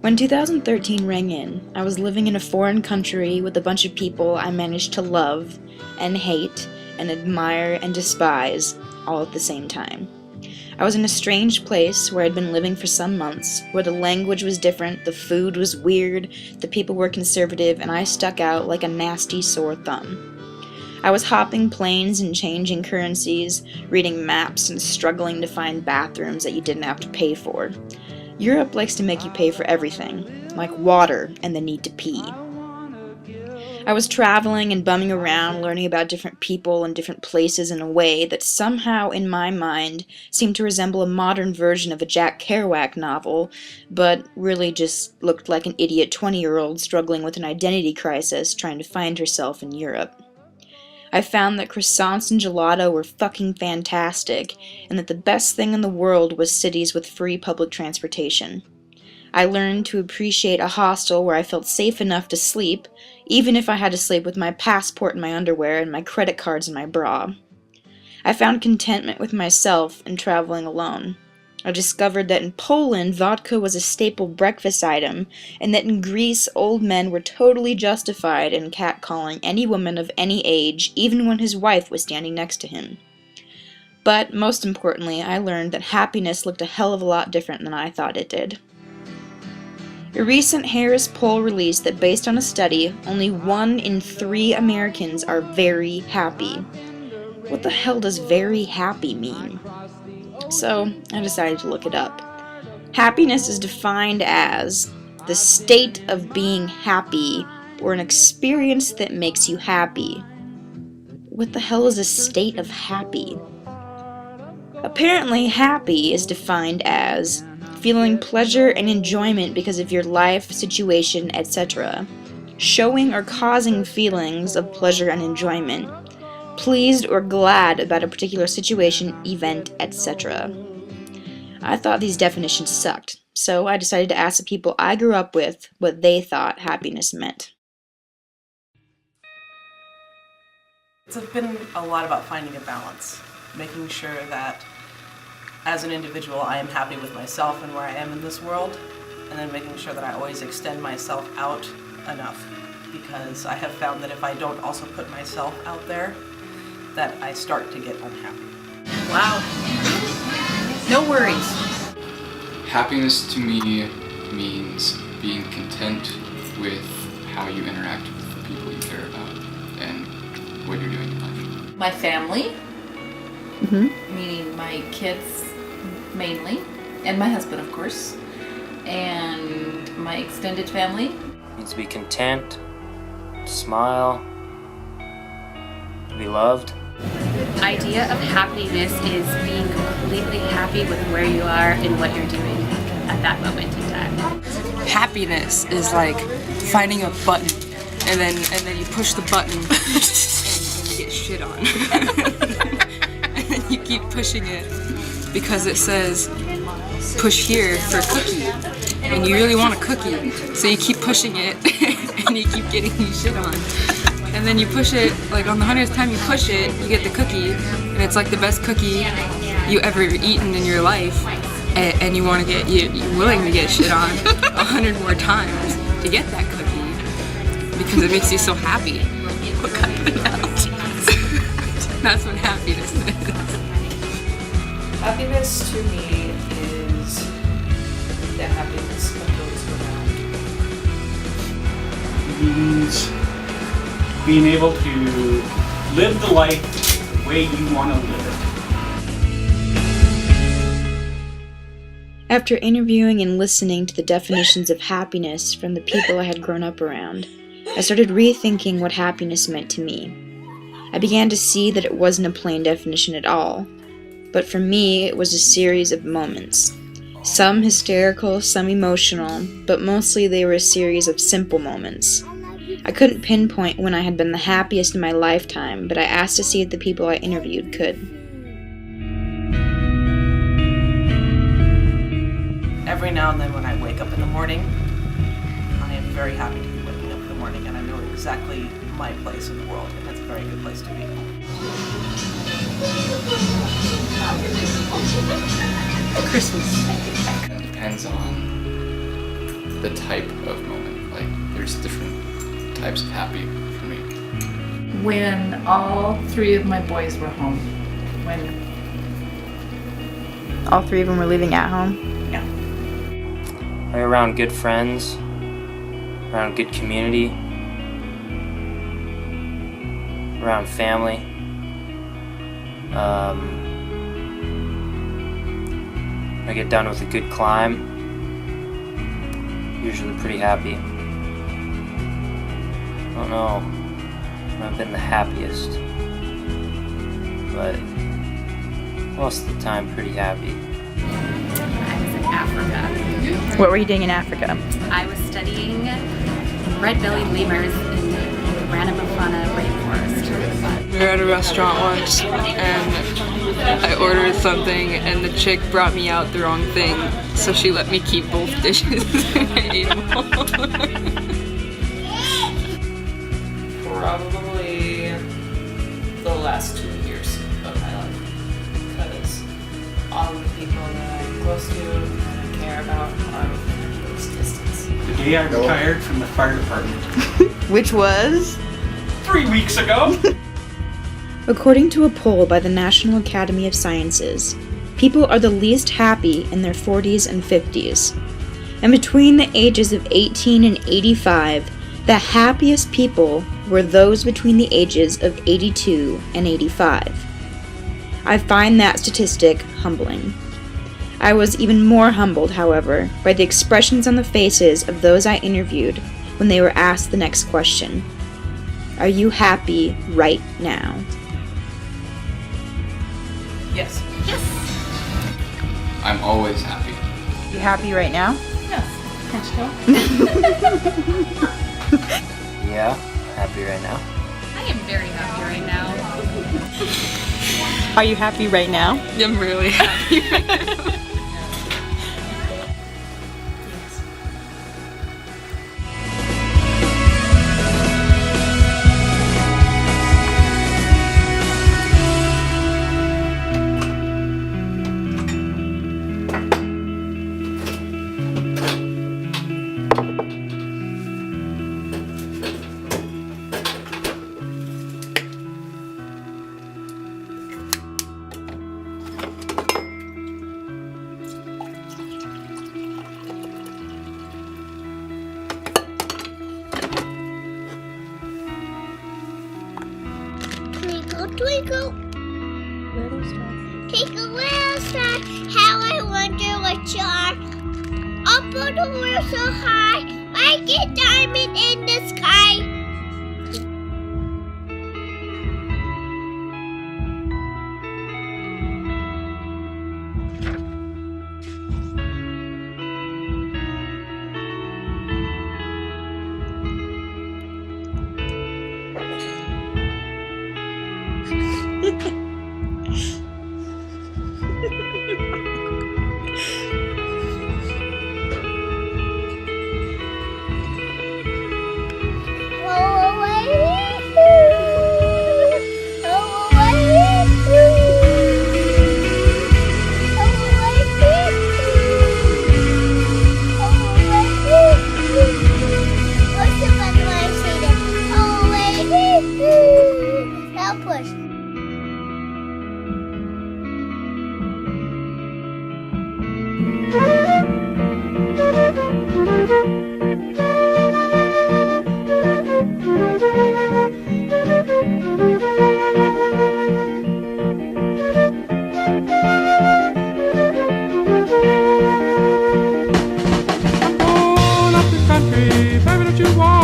When 2013 rang in, I was living in a foreign country with a bunch of people I managed to love and hate and admire and despise all at the same time. I was in a strange place where I'd been living for some months, where the language was different, the food was weird, the people were conservative, and I stuck out like a nasty sore thumb. I was hopping planes and changing currencies, reading maps and struggling to find bathrooms that you didn't have to pay for. Europe likes to make you pay for everything, like water and the need to pee. I was traveling and bumming around, learning about different people and different places in a way that somehow, in my mind, seemed to resemble a modern version of a Jack Kerouac novel, but really just looked like an idiot 20-year-old struggling with an identity crisis trying to find herself in Europe. I found that croissants and gelato were fucking fantastic, and that the best thing in the world was cities with free public transportation. I learned to appreciate a hostel where I felt safe enough to sleep, even if I had to sleep with my passport in my underwear and my credit cards in my bra. I found contentment with myself and traveling alone. I discovered that in Poland, vodka was a staple breakfast item, and that in Greece, old men were totally justified in catcalling any woman of any age, even when his wife was standing next to him. But, most importantly, I learned that happiness looked a hell of a lot different than I thought it did. A recent Harris poll released that based on a study, only 1 in 3 Americans are very happy. What the hell does very happy mean? So, I decided to look it up. Happiness is defined as the state of being happy or an experience that makes you happy. What the hell is a state of happy? Apparently, happy is defined as feeling pleasure and enjoyment because of your life, situation, etc., showing or causing feelings of pleasure and enjoyment, pleased or glad about a particular situation, event, etc. I thought these definitions sucked, so I decided to ask the people I grew up with what they thought happiness meant. It's been a lot about finding a balance, making sure that as an individual I am happy with myself and where I am in this world, and then making sure that I always extend myself out enough, because I have found that if I don't also put myself out there, that I start to get unhappy. Wow. No worries. Happiness to me means being content with how you interact with the people you care about and what you're doing in life. My family, meaning my kids mainly, and my husband, of course, and my extended family. Means to be content, to smile, to be loved. Idea of happiness is being completely happy with where you are and what you're doing at that moment in time. Happiness is like finding a button and then you push the button and you get shit on. And then you keep pushing it because it says push here for cookie and you really want a cookie, so you keep pushing it and you keep getting shit on. And then you push it, like on the 100th time you push it, you get the cookie, and it's like the best cookie you ever eaten in your life, and you want to get, you're willing to get shit on 100 more times to get that cookie, because it makes you so happy. What kind of analogy? That's what happiness is. Happiness to me is the happiness of those around. Means being able to live the life the way you want to live it. After interviewing and listening to the definitions of happiness from the people I had grown up around, I started rethinking what happiness meant to me. I began to see that it wasn't a plain definition at all, but for me it was a series of moments. Some hysterical, some emotional, but mostly they were a series of simple moments. I couldn't pinpoint when I had been the happiest in my lifetime, but I asked to see if the people I interviewed could. Every now and then when I wake up in the morning, I am very happy to be waking up in the morning, and I know exactly my place in the world, and that's a very good place to be. Christmas. It depends on the type of moment. Like, there's different types of happy for me. When all 3 of my boys were home. When, All 3 of them were living at home. yeah. Around good friends, around good community, around family. I get done with a good climb, usually pretty happy. I don't know when I've been the happiest, but most of the time pretty happy. I was in Africa. What were you doing in Africa? I was studying red-bellied lemurs in the Ranamafana rainforest. We were at a restaurant once, and I ordered something, and the chick brought me out the wrong thing, so she let me keep both dishes. I ate them all. Probably the last 2 years of my life, because all of the people that I'm close to and I care about are within a close distance. The day I retired from the fire department. Which was? 3 weeks ago! According to a poll by the National Academy of Sciences, people are the least happy in their 40s and 50s. And between the ages of 18 and 85, the happiest people were those between the ages of 82 and 85. I find that statistic humbling. I was even more humbled, however, by the expressions on the faces of those I interviewed when they were asked the next question. Are you happy right now? Yes. I'm always happy. You happy right now? Yeah, happy right now. I am very happy right now. Are you happy right now? I'm really happy. Twinkle, twinkle. Take a little star. How I wonder what you are. Up on the world so high, like a diamond in the sky. Up the country, baby, don't you want